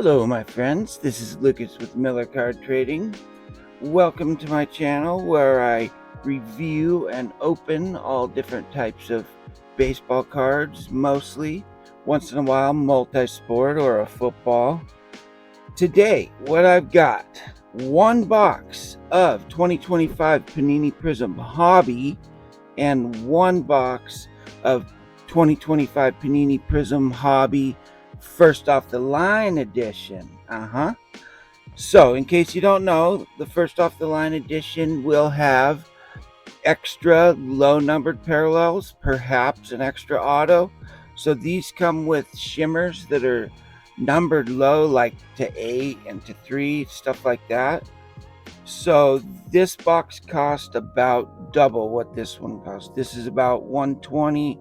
Hello my friends, this is Lucas with Miller Card Trading. Welcome to my channel where I review and open all different types of baseball cards, mostly. Once in a while multi-sport or a football. Today what I've got, one box of 2025 Panini Prizm Hobby and one box of 2025 Panini Prizm Hobby First Off the Line edition. So in case you don't know, the First Off the Line edition will have extra low numbered parallels, perhaps an extra auto. So these come with shimmers that are numbered low, like to 8 and to 3, stuff like that. So this box cost about double what this one costs. This is about 120,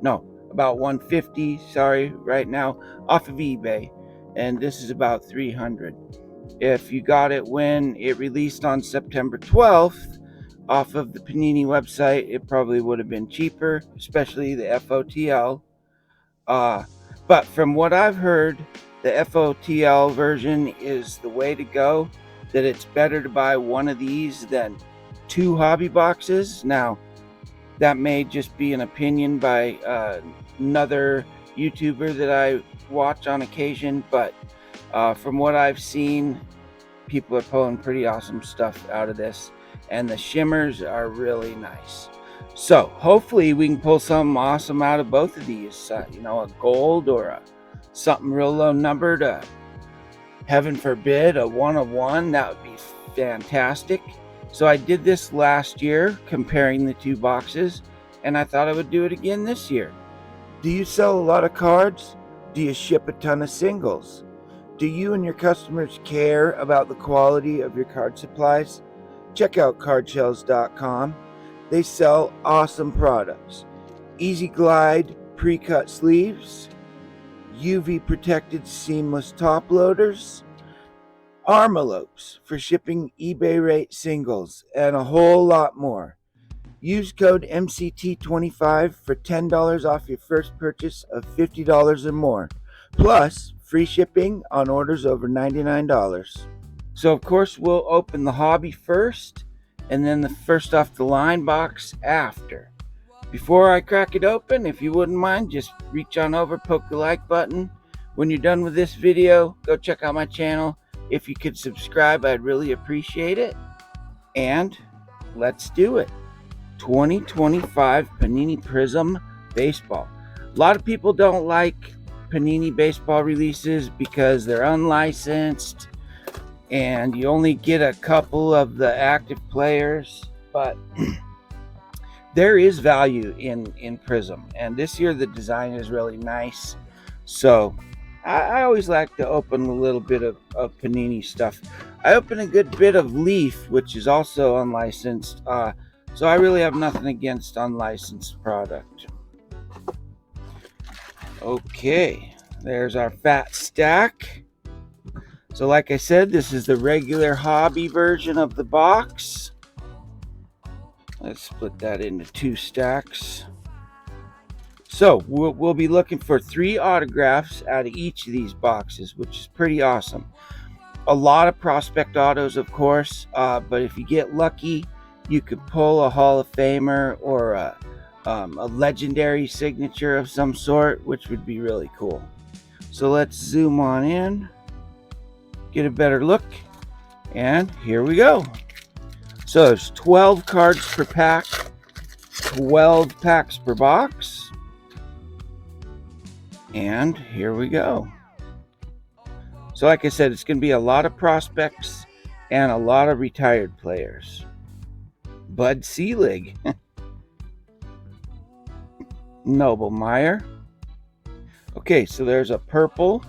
no, about 150, sorry, right now off of eBay, and this is about 300. If you got it when it released on September 12th off of the Panini website, it probably would have been cheaper, especially the FOTL. But from what I've heard, the FOTL version is the way to go, that it's better to buy one of these than two hobby boxes. Now, that may just be an opinion by another YouTuber that I watch on occasion, but from what I've seen, people are pulling pretty awesome stuff out of this, and the shimmers are really nice. So hopefully we can pull something awesome out of both of these, you know, a gold or something real low numbered, heaven forbid a 1 of 1. That would be fantastic. So I did this last year comparing the two boxes, and I thought I would do it again this year. Do you sell a lot of cards? Do you ship a ton of singles? Do you and your customers care about the quality of your card supplies? Check out cardshells.com. They sell awesome products. Easy glide pre-cut sleeves, UV protected seamless top loaders, Armalopes for shipping eBay rate singles, and a whole lot more. Use code MCT25 for $10 off your first purchase of $50 or more, plus free shipping on orders over $99. So of course we'll open the hobby first, and then the First Off the Line box after. Before I crack it open, if you wouldn't mind, just reach on over, poke the like button. When you're done with this video, go check out my channel. If you could subscribe, I'd really appreciate it. And let's do it. 2025 Panini Prizm Baseball. A lot of people don't like Panini baseball releases because they're unlicensed and you only get a couple of the active players, but there is value in Prizm, and this year the design is really nice. So I always like to open a little bit of Panini stuff. I open a good bit of Leaf, which is also unlicensed, so I really have nothing against unlicensed product. Okay, there's our fat stack. So like I said, this is the regular hobby version of the box. Let's split that into 2 stacks. So we'll be looking for 3 autographs out of each of these boxes, which is pretty awesome. A lot of prospect autos, of course, but if you get lucky, you could pull a Hall of Famer or a legendary signature of some sort, which would be really cool. So let's zoom on in, get a better look, and here we go. So there's 12 cards per pack, 12 packs per box, and here we go. So like I said, it's going to be a lot of prospects and a lot of retired players. Bud Selig, Noble Meyer. Okay, so there's a purple.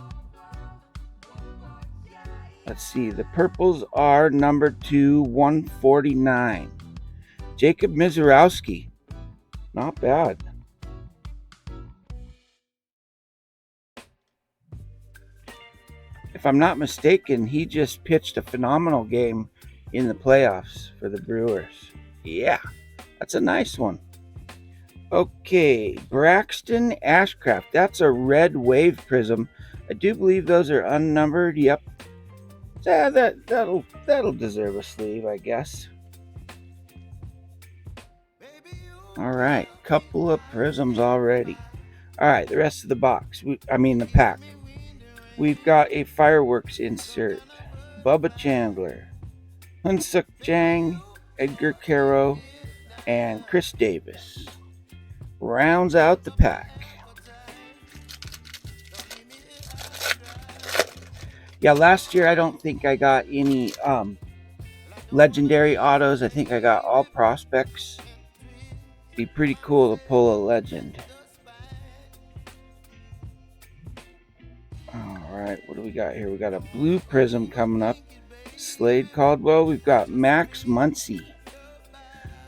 Let's see, the purples are numbered to 149. Jacob Mizorowski, not bad. If I'm not mistaken, he just pitched a phenomenal game in the playoffs for the Brewers. Yeah, that's a nice one. Okay, Braxton Ashcraft. That's a red wave prism. I do believe those are unnumbered. Yep. Yeah, that'll deserve a sleeve, I guess. All right, couple of prisms already. All right, the rest of the box. The pack. We've got a fireworks insert. Bubba Chandler, Hunsuk Jang, Edgar Caro, and Chris Davis. Rounds out the pack. Yeah, last year I don't think I got any legendary autos. I think I got all prospects. Be pretty cool to pull a legend. Alright, what do we got here? We got a blue prism coming up. Slade Caldwell. We've got Max Muncy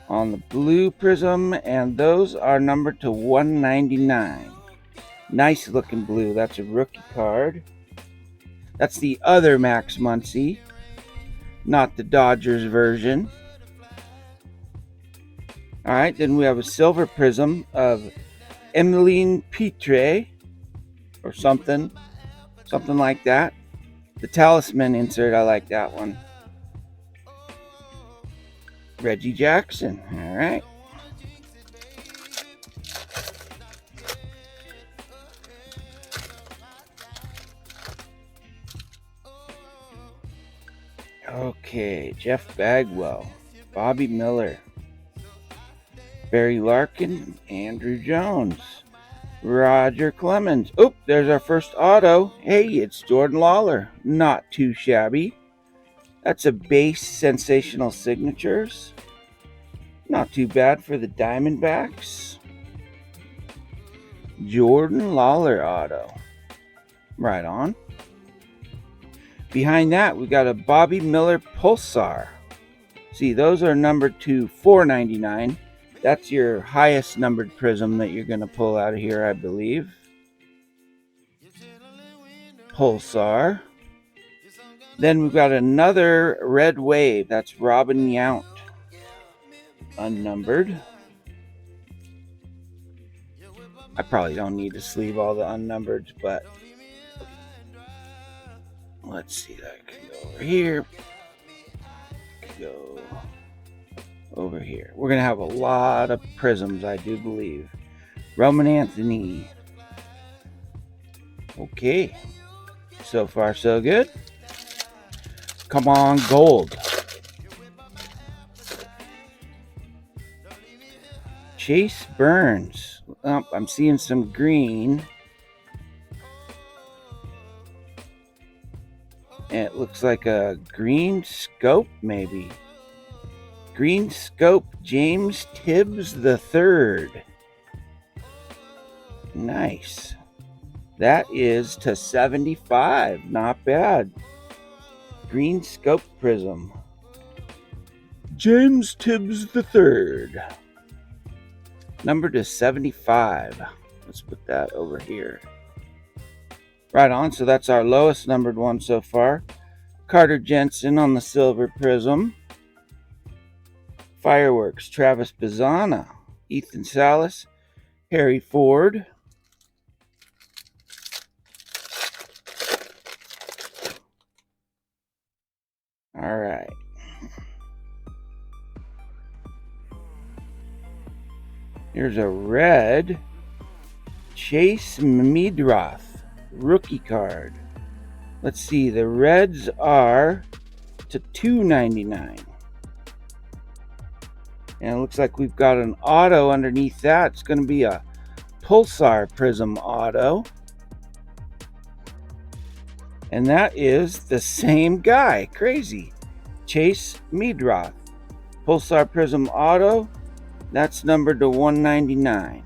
on the blue prism, and those are numbered to 199. Nice looking blue. That's a rookie card. That's the other Max Muncy, not the Dodgers version. Alright, then we have a silver prism of Emeline Pitre, or something like that. The talisman insert, I like that one. Reggie Jackson. All right. Okay, Jeff Bagwell, Bobby Miller, Barry Larkin, Andrew Jones, Roger Clemens. Oh, there's our first auto. Hey, it's Jordan Lawler. Not too shabby. That's a base sensational signatures. Not too bad for the Diamondbacks. Jordan Lawler auto. Right on. Behind that, we got a Bobby Miller Pulsar. See, those are numbered to 499. That's your highest numbered prism that you're going to pull out of here, I believe. Pulsar. Then we've got another Red Wave. That's Robin Yount. Unnumbered. I probably don't need to sleeve all the unnumbered, but let's see. That can go over here. Go over here. We're going to have a lot of prisms, I do believe. Roman Anthony. Okay. So far, so good. Come on, gold. Chase Burns. Oh, I'm seeing some green. And it looks like a green scope, maybe. Green scope, James Tibbs III. Nice. That is to 75. Not bad. Green scope prism. James Tibbs III. Number to 75. Let's put that over here. Right on, so that's our lowest numbered one so far. Carter Jensen on the silver prism. Fireworks, Travis Bazzana, Ethan Salas, Harry Ford. All right. Here's a red Chase Meadroth rookie card. Let's see, the reds are to $2.99. And it looks like we've got an auto underneath that. It's going to be a Pulsar Prism auto. And that is the same guy. Crazy. Chase Meadroth. Pulsar Prism auto. That's numbered to $199.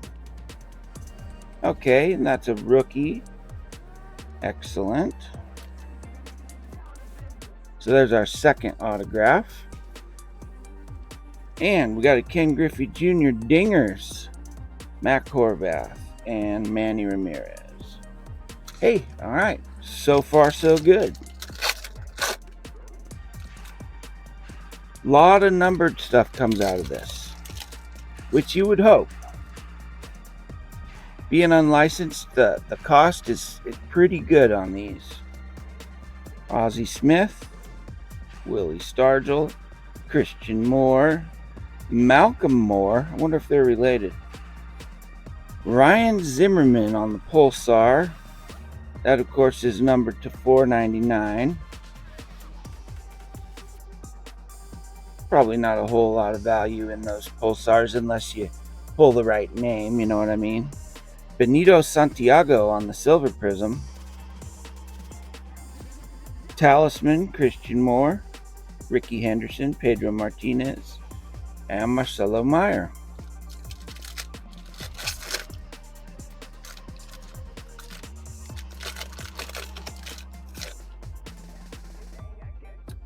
Okay, and that's a rookie. Excellent. So there's our second autograph. And we got a Ken Griffey Jr. Dingers. Matt Horvath and Manny Ramirez. Hey, all right. So far, so good. A lot of numbered stuff comes out of this, which you would hope. Being unlicensed, the cost is pretty good on these. Ozzie Smith, Willie Stargell, Christian Moore, Malcolm Moore. I wonder if they're related. Ryan Zimmerman on the Pulsar. That, of course, is numbered to $4.99. Probably not a whole lot of value in those Pulsars unless you pull the right name, you know what I mean? Benito Santiago on the Silver Prizm. Talisman, Christian Moore, Ricky Henderson, Pedro Martinez, and Marcelo Meyer.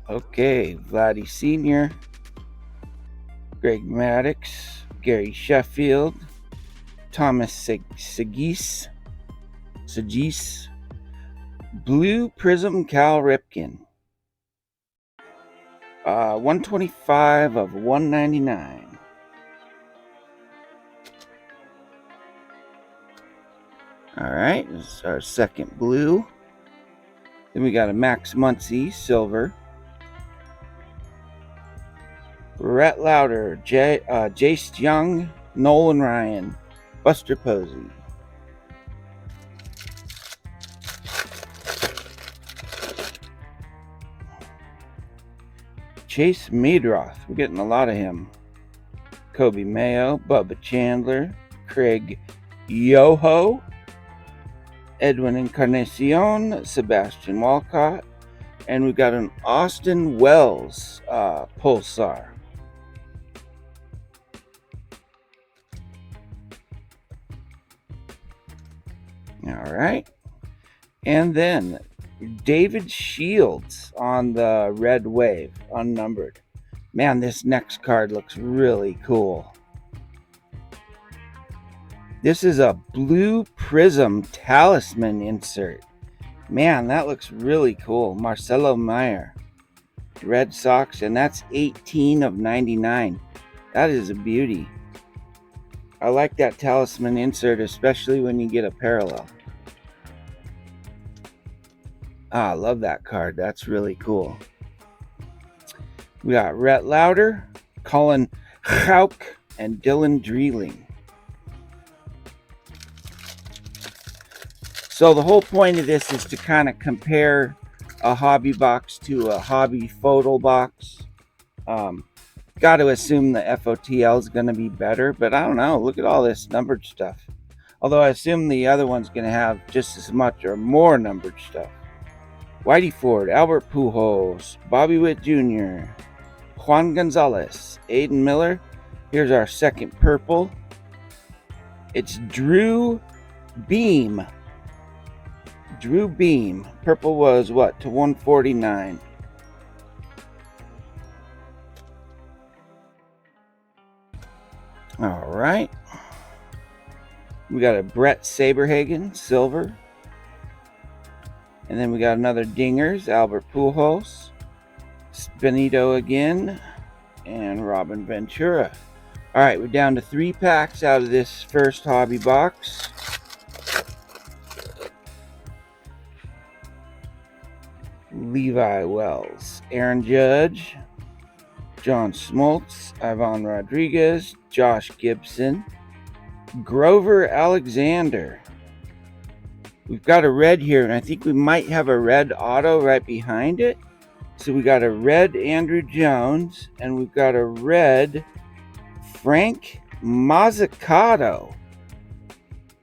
Okay, Vladdy Sr., Greg Maddux, Gary Sheffield, Thomas Sagis, Blue Prizm Cal Ripken. 125 of 199. Alright, this is our second blue. Then we got a Max Muncy, silver. Rhett Lauder, Jace Young, Nolan Ryan, Buster Posey. Chase Meadroth, we're getting a lot of him. Kobe Mayo, Bubba Chandler, Craig Yoho, Edwin Encarnacion, Sebastian Walcott, and we've got an Austin Wells Pulsar. All right. And then David Shields on the Red Wave, unnumbered. Man, this next card looks really cool. This is a Blue Prizm Talisman insert. Man, that looks really cool. Marcelo Meyer, Red Sox, and that's 18 of 99. That is a beauty. I like that talisman insert, especially when you get a parallel. I love that card. That's really cool. We got Rhett Lauder, Colin Houck, and Dylan Dreeling. So the whole point of this is to kind of compare a hobby box to a hobby photo box. Got to assume the FOTL is going to be better, but I don't know. Look at all this numbered stuff. Although I assume the other one's going to have just as much or more numbered stuff. Whitey Ford, Albert Pujols, Bobby Witt Jr., Juan Gonzalez, Aiden Miller. Here's our second purple. It's Drew Beam. Drew Beam. Purple was what? To 149. All right. We got a Brett Saberhagen, silver. And then we got another Dingers, Albert Pujols, Benito again, and Robin Ventura. All right, we're down to 3 packs out of this first hobby box. Levi Wells, Aaron Judge, John Smoltz, Ivan Rodriguez, Josh Gibson, Grover Alexander. We've got a red here, and I think we might have a red auto right behind it. So we got a red Andrew Jones, and we've got a red Frank Mazzucato.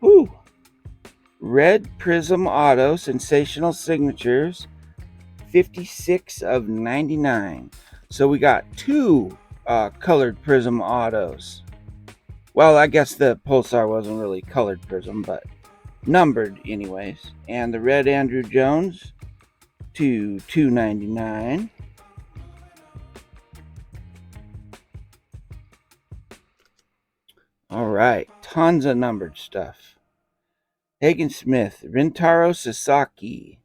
Woo! Red Prizm Auto, Sensational Signatures, 56 of 99. So we got 2 colored Prizm Autos. Well, I guess the Pulsar wasn't really colored Prizm, but numbered anyways. And the red Andrew Jones to $2.99. All right, tons of numbered stuff. Hagen Smith, Rintaro Sasaki.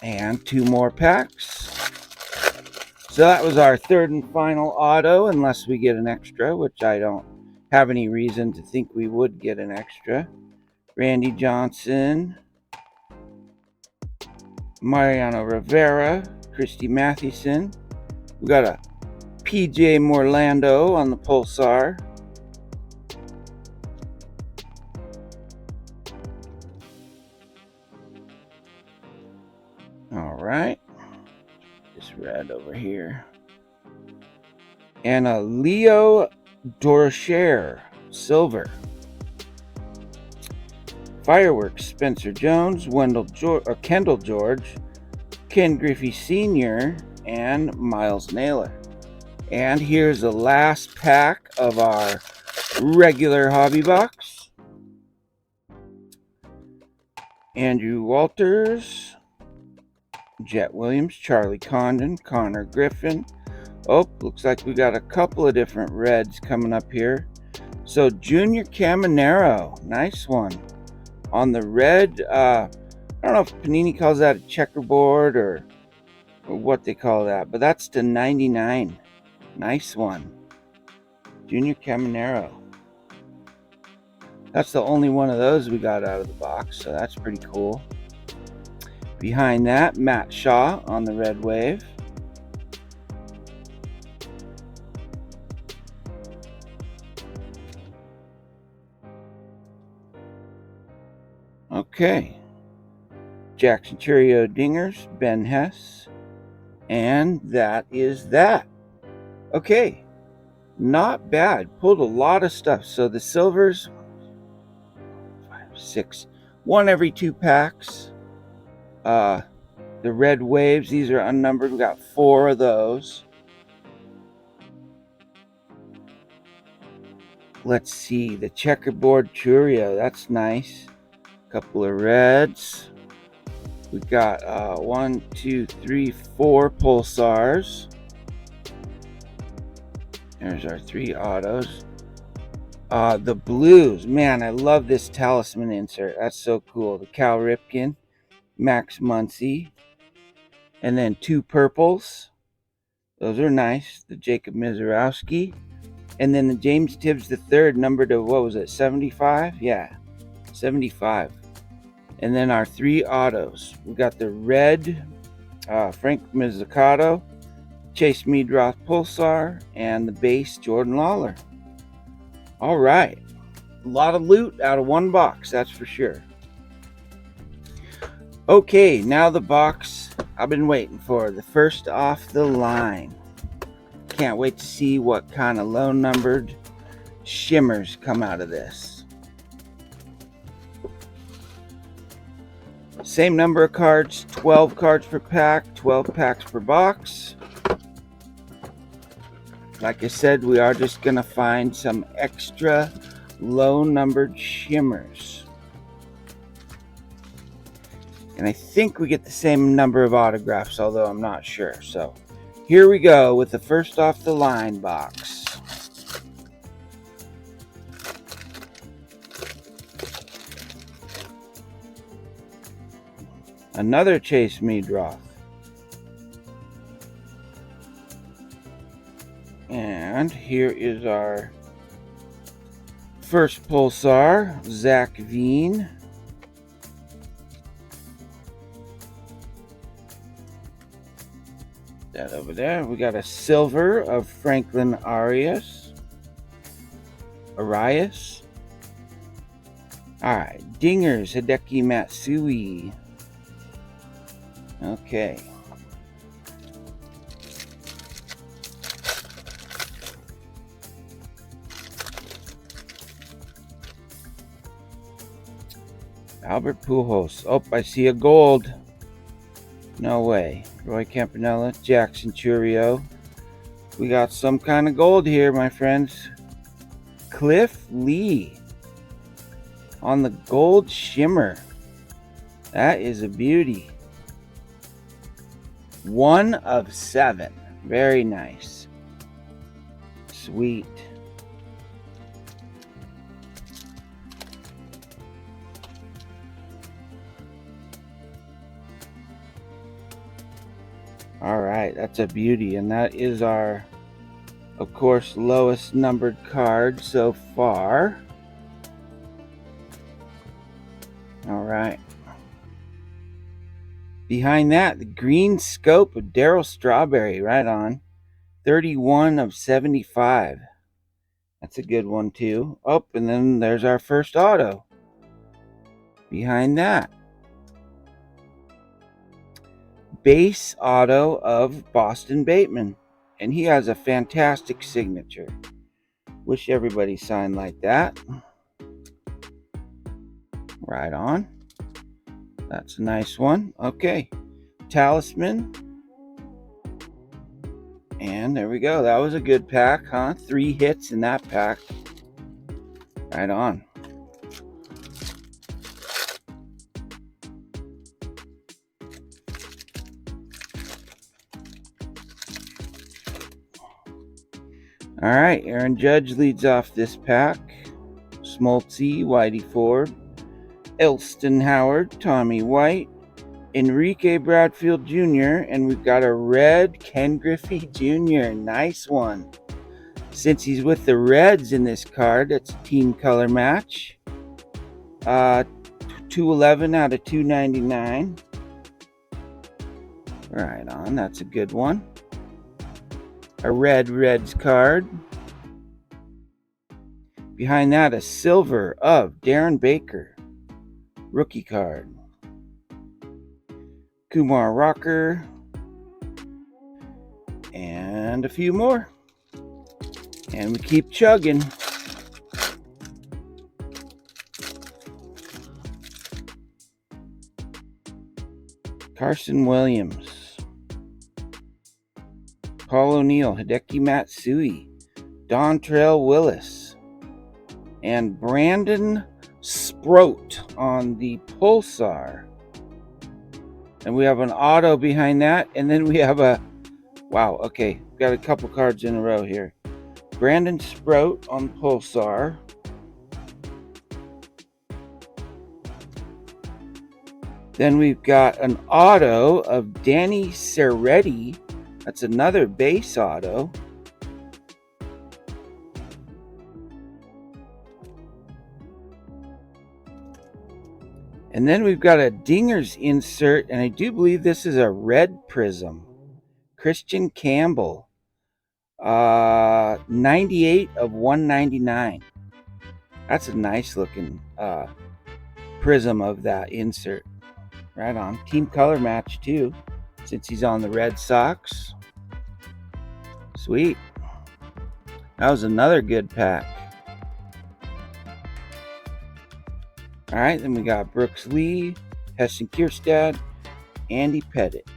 And 2 more packs. So that was our third and final auto, unless we get an extra, which I don't have any reason to think we would get an extra. Randy Johnson, Mariano Rivera, Christy Mathewson. We got a PJ Morlando on the Pulsar. All right. This red over here. And a Leo Dorcher, silver. Fireworks, Spencer Jones, Kendall George, Ken Griffey Sr., and Miles Naylor. And here's the last pack of our regular hobby box. Andrew Walters, Jet Williams, Charlie Condon, Connor Griffin. Oh, looks like we got a couple of different reds coming up here. So Junior Caminero, nice one. On the red, I don't know if Panini calls that a checkerboard or what they call that, but that's to 99. Nice one. Junior Caminero. That's the only one of those we got out of the box, so that's pretty cool. Behind that, Matt Shaw on the red wave. Okay. Jackson Churio Dingers, Ben Hess. And that is that. Okay. Not bad. Pulled a lot of stuff. So the silvers, 5, 6, 1 every 2 packs. The red waves, these are unnumbered. We got 4 of those. Let's see, the checkerboard Churio, that's nice. Couple of reds. We got 1, 2, 3, 4 Pulsars. There's our 3 autos. The blues, man, I love this talisman insert. That's so cool. The Cal Ripken, Max Muncy, and then 2 purples. Those are nice. The Jacob Mizorowski, and then the James Tibbs III, numbered to, what was it, 75? Yeah, 75. And then our 3 autos. We got the red Frank Mizzucato, Chase Meadroth Pulsar, and the base Jordan Lawler. All right. A lot of loot out of one box, that's for sure. Okay, now the box I've been waiting for. The first off the line. Can't wait to see what kind of low numbered shimmers come out of this. Same number of cards, 12 cards per pack, 12 packs per box. Like I said, we are just going to find some extra low numbered shimmers. And I think we get the same number of autographs, although I'm not sure. So here we go with the first off the line box. Another Chase Meadroth. And here is our first Pulsar, Zach Veen. That over there. We got a silver of Franklin Arias. Alright, Dingers, Hideki Matsui. Okay. Albert Pujols. Oh, I see a gold. No way. Roy Campanella, Jackson Churio. We got some kind of gold here, my friends. Cliff Lee on the gold shimmer. That is a beauty. 1 of 7. Very nice. Sweet. All right, that's a beauty, and that is our Of course, lowest numbered card so far. All right. Behind that, the green scope of Daryl Strawberry, right on. 31 of 75. That's a good one too. Oh, and then there's our first auto. Behind that, base auto of Boston Bateman. And he has a fantastic signature. Wish everybody signed like that. Right on. That's a nice one. Okay. Talisman. And there we go. That was a good pack, huh? 3 hits in that pack. Right on. All right, Aaron Judge leads off this pack. Smoltzy, Whitey Ford, Elston Howard, Tommy White, Enrique Bradfield Jr., and we've got a red Ken Griffey Jr. Nice one. Since he's with the Reds in this card, it's a team color match. 211 out of 299. Right on, that's a good one. A red Reds card. Behind that, a silver of Darren Baker. Rookie card. Kumar Rocker. And a few more. And we keep chugging. Carson Williams. Paul O'Neill, Hideki Matsui, Dontrell Willis, and Brandon Sproat on the Pulsar. And we have an auto behind that, and then we have a, wow, okay, got a couple cards in a row here. Brandon Sproat on Pulsar. Then we've got an auto of Danny Serretti. That's another base auto. And then we've got a Dingers insert, and I do believe this is a red Prizm. Christian Campbell. 98 of 199. That's a nice looking Prizm of that insert. Right on. Team color match too, since he's on the Red Sox. Sweet. That was another good pack. All right, then we got Brooks Lee, Heston Kierstad, Andy Pettit.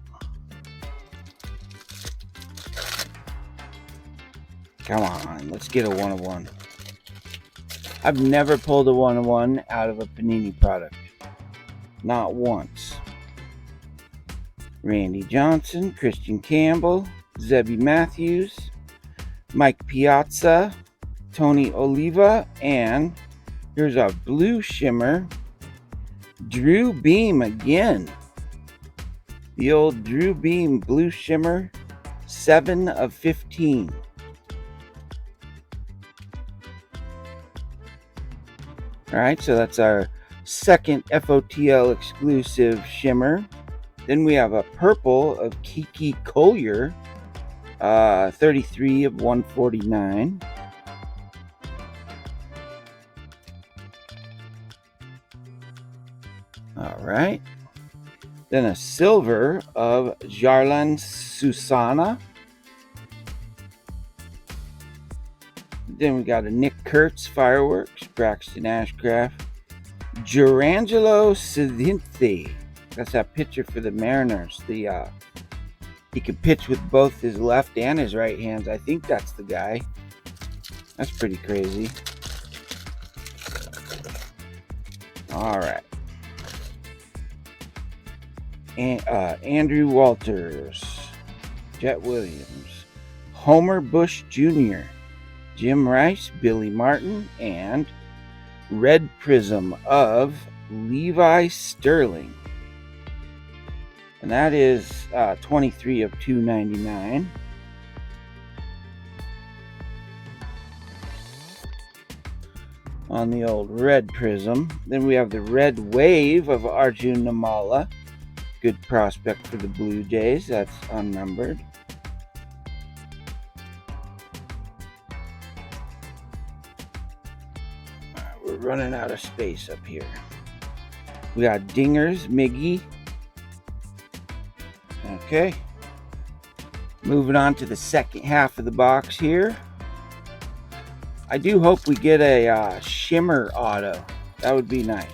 Come on, let's get a 1-of-1. I've never pulled a 1-of-1 out of a Panini product. Not once. Randy Johnson, Christian Campbell, Zebby Matthews, Mike Piazza, Tony Oliva, and here's our blue shimmer, Drew Beam again. The old Drew Beam blue shimmer, 7 of 15. All right, so that's our second FOTL exclusive shimmer. Then we have a purple of Kiki Collier, 33 of 149. All right. Then a silver of Jarlan Susana. Then we got a Nick Kurtz Fireworks, Braxton Ashcraft, Jurangelo Cedinte. That's that pitcher for the Mariners. He can pitch with both his left and his right hands. I think that's the guy. That's pretty crazy. All right. And Andrew Walters, Jet Williams, Homer Bush Jr., Jim Rice, Billy Martin, and red Prizm of Levi Sterling. And that is 23 of 299. on the old red prism. Then we have the red wave of Arjun Namala. Good prospect for the Blue Jays. That's unnumbered. We're running out of space up here. We got Dingers, Miggy. Okay. Moving on to the second half of the box here. I do hope we get a Shimmer auto. That would be nice.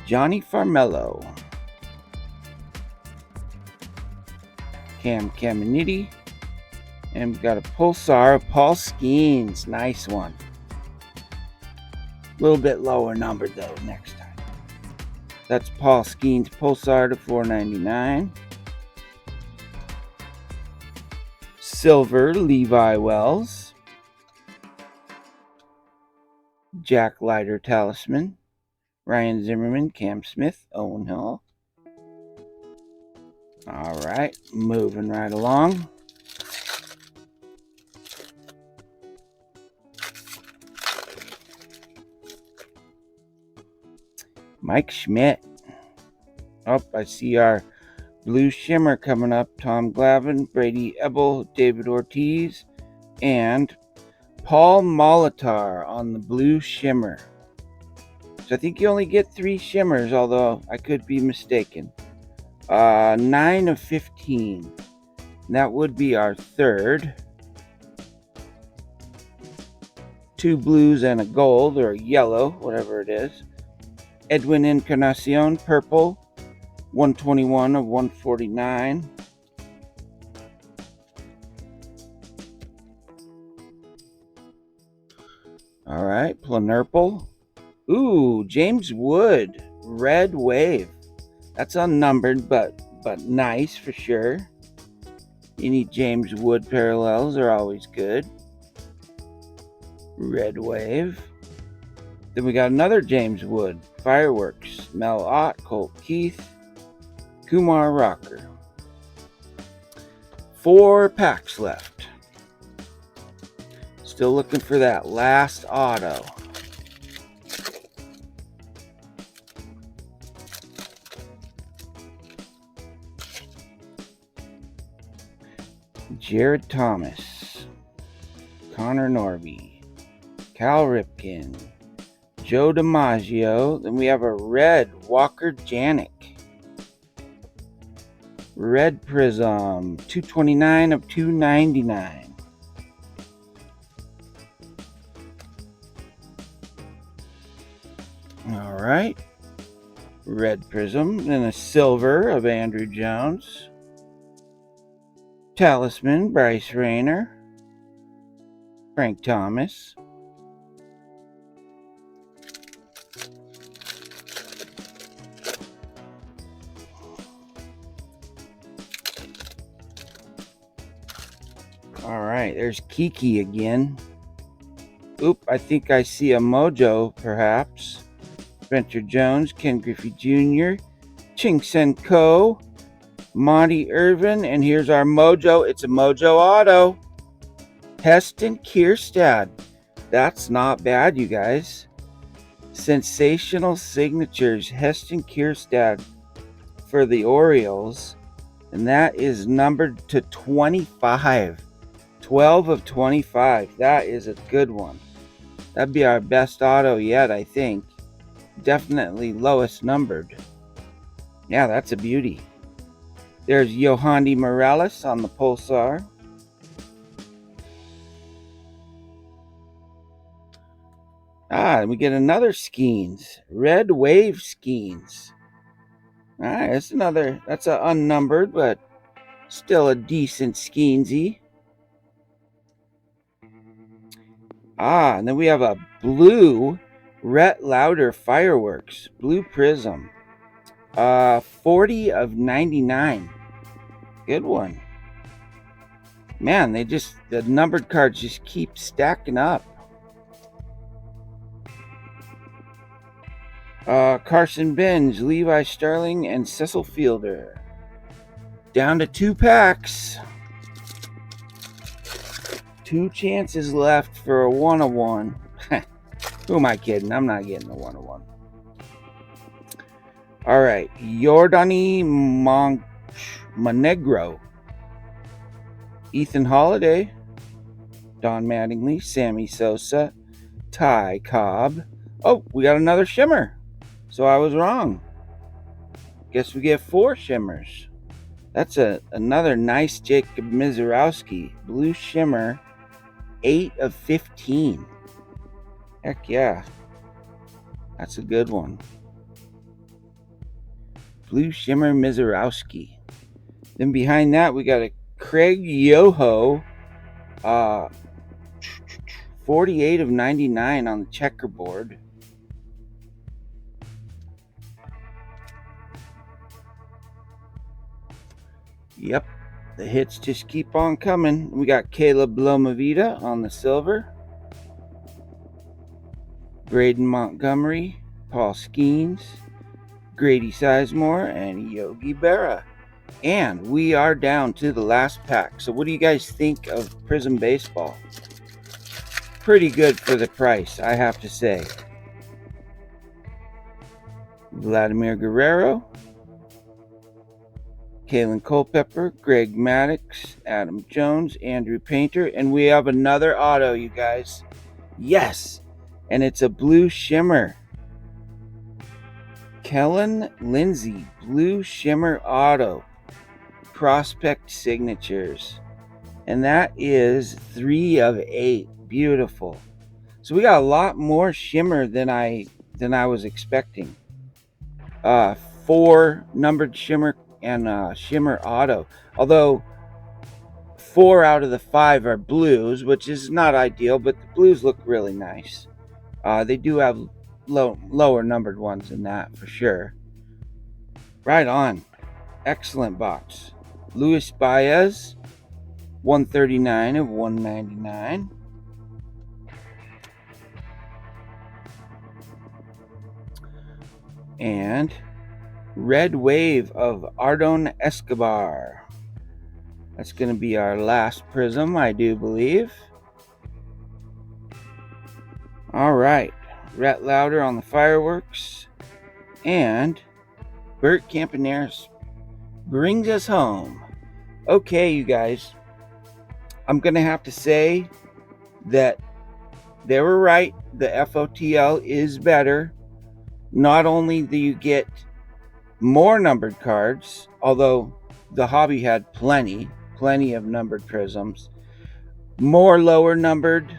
Johnny Farmello. Cam Caminiti. And we've got a Pulsar of Paul Skeens. Nice one. A little bit lower numbered though next time. That's Paul Skeens Pulsar to $4.99. Silver Levi Wells. Jack Leiter Talisman. Ryan Zimmerman, Cam Smith, Owen Hill. All right, moving right along. Mike Schmidt. Oh, I see our Blue Shimmer coming up. Tom Glavine, Brady Ebel, David Ortiz, and Paul Molitor on the Blue Shimmer. So I think you only get 3 shimmers, although I could be mistaken. 9 of 15. That would be our third. 2 blues and a gold, or a yellow, whatever it is. Edwin Encarnacion, purple. 121 of 149. All right, Planurple. Ooh, James Wood, red wave. That's unnumbered, but nice for sure. Any James Wood parallels are always good. Red wave. Then we got another James Wood. Fireworks. Mel Ott, Colt Keith, Kumar Rocker. 4 packs left. Still looking for that last auto. Jared Thomas, Connor Norby, Cal Ripken, Joe DiMaggio. Then we have a red Walker Janik. Red Prizm, 229 of 299. All right. Red Prizm. Then a silver of Andrew Jones. Talisman, Bryce Rayner, Frank Thomas. All right, there's Kiki again. Oop, I think I see a Mojo, perhaps. Spencer Jones, Ken Griffey Jr., Ching Sen Ko, Monty Irvin, and here's our Mojo. It's a Mojo auto. Heston Kierstad. That's not bad, you guys. Sensational signatures. Heston Kierstad for the Orioles. And that is numbered to 25. 12 of 25. That is a good one. That'd be our best auto yet, I think. Definitely lowest numbered. Yeah, that's a beauty. There's Yohandy Morales on the Pulsar. We get another Skeens. Red Wave Skeens. All right, that's an unnumbered, but still a decent Skeensy. And then we have a blue Rhett Lauder Fireworks. Blue Prism. 40 of 99. Good one. Man, the numbered cards just keep stacking up. Carson Benz, Levi Sterling, and Cecil Fielder. Down to 2 packs. 2 chances left for a 1-of-1. Who am I kidding? I'm not getting a 1-of-1. All right, Yordani Monegro, Ethan Holiday, Don Mattingly, Sammy Sosa, Ty Cobb. Oh, we got another shimmer. So I was wrong. Guess we get 4 shimmers. That's another nice Jacob Mizorowski. Blue shimmer, 8 of 15. Heck yeah. That's a good one. Blue shimmer Mizorowski. Then behind that, we got a Craig Yoho, 48 of 99 on the checkerboard. Yep, the hits just keep on coming. We got Caleb Lomavita on the silver, Braden Montgomery, Paul Skeens, Grady Sizemore, and Yogi Berra. And we are down to the last pack. So what do you guys think of Prizm Baseball? Pretty good for the price, I have to say. Vladimir Guerrero, Kalen Culpepper, Greg Maddux, Adam Jones, Andrew Painter, and we have another auto, you guys. Yes, and it's a blue shimmer. Kellen Lindsay, blue shimmer auto, prospect signatures, and that is 3 of 8. Beautiful. So we got a lot more shimmer than I was expecting. 4 numbered shimmer and shimmer auto. Although 4 out of the 5 are blues, which is not ideal, but the blues look really nice. They do have lower numbered ones than that for sure. Right on. Excellent box. Luis Baez, 139 of 199. And Red Wave of Ardon Escobar. That's going to be our last Prizm, I do believe. All right. Rhett Lauder on the fireworks. And Bert Campaneris brings us home. Okay, you guys. I'm going to have to say that they were right. The FOTL is better. Not only do you get more numbered cards, although the hobby had plenty of numbered Prizms, more lower numbered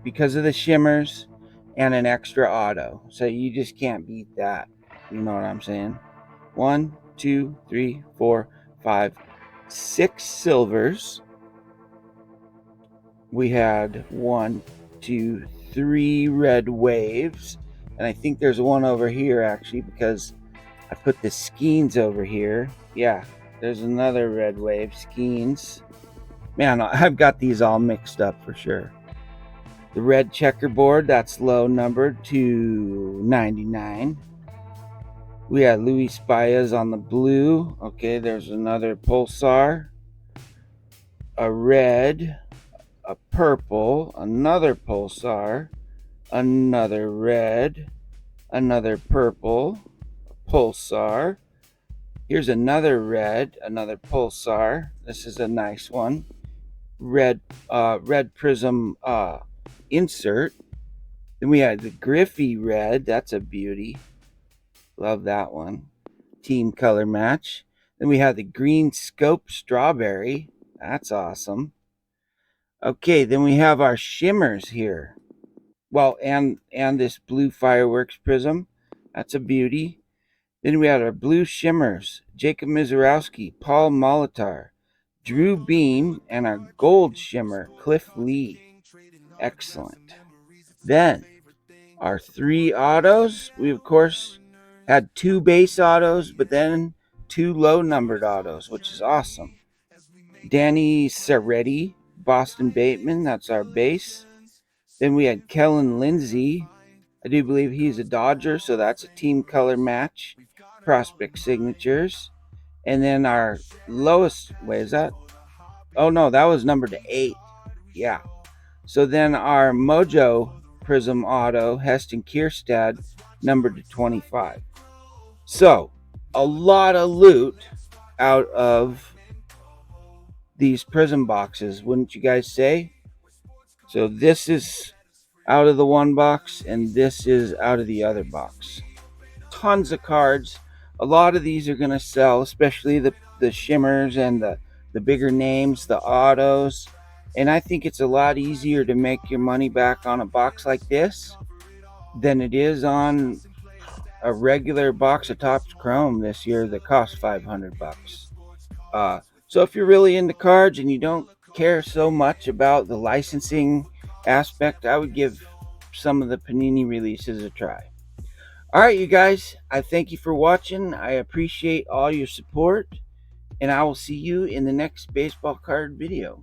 because of the shimmers, and an extra auto. So you just can't beat that. You know what I'm saying? 1, 2, 3, 4, 5, 6 silvers. We had 1, 2, 3 red waves. And I think there's one over here actually, because I put the Skeens over here. Yeah, there's another red wave, Skeens. Man, I've got these all mixed up for sure. The red checkerboard, that's low numbered to 99. We had Luis Baez on the blue. Okay, there's another Pulsar. A red, a purple, another Pulsar, another red, another purple, a Pulsar. Here's another red, another Pulsar. This is a nice one. Red Prizm insert. Then we had the Griffey red. That's a beauty. Love that one. Team color match. Then we have the green scope strawberry. That's awesome. Okay, then we have our shimmers here. Well, and this blue fireworks Prizm. That's a beauty. Then we had our blue shimmers. Jacob Mizorowski, Paul Molitor, Drew Beam, and our gold shimmer, Cliff Lee. Excellent. Then our 3 autos. We, of course, had 2 base autos, but then 2 low-numbered autos, which is awesome. Danny Serretti, Boston Bateman, that's our base. Then we had Kellen Lindsay. I do believe he's a Dodger, so that's a team color match. Prospect signatures. And then our lowest, wait, is that? Oh no, that was numbered to 8. Yeah. So then our Mojo Prizm Auto, Heston Kierstad, numbered to 25. So a lot of loot out of these Prizm boxes, wouldn't you guys say? So this is out of the one box, and this is out of the other box. Tons of cards. A lot of these are going to sell, especially the shimmers and the bigger names, the autos. And I think it's a lot easier to make your money back on a box like this than it is on a regular box of Topps Chrome this year that costs $500. So if you're really into cards and you don't care so much about the licensing aspect, I would give some of the Panini releases a try. All right, you guys, I thank you for watching. I appreciate all your support, and I will see you in the next baseball card video.